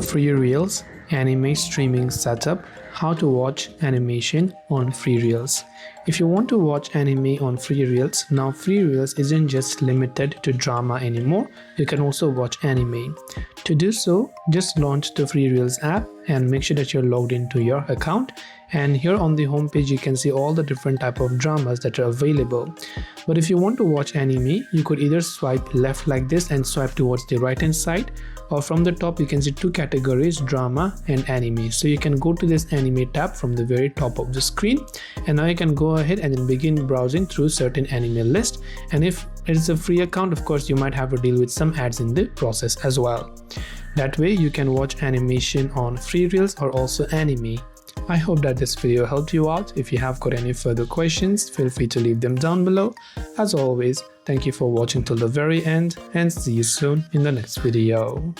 FreeReels anime streaming setup, how to watch animation on FreeReels. If you want to watch anime on FreeReels, now FreeReels isn't just limited to drama anymore, you can also watch anime. To do so, just launch the FreeReels app and make sure that you're logged into your account. And here on the homepage you can see all the different type of dramas that are available. But if you want to watch anime, you could either swipe left like this and swipe towards the right hand side, or from the top you can see two categories, drama and anime. So you can go to this anime tab from the very top of the screen, and now you can go ahead and then begin browsing through certain anime list. And if it is a free account, of course you might have to deal with some ads in the process as well. That way you can watch animation on FreeReels or also anime. I hope that this video helped you out. If you have got any further questions, feel free to leave them down below. As always, thank you for watching till the very end, and see you soon in the next video.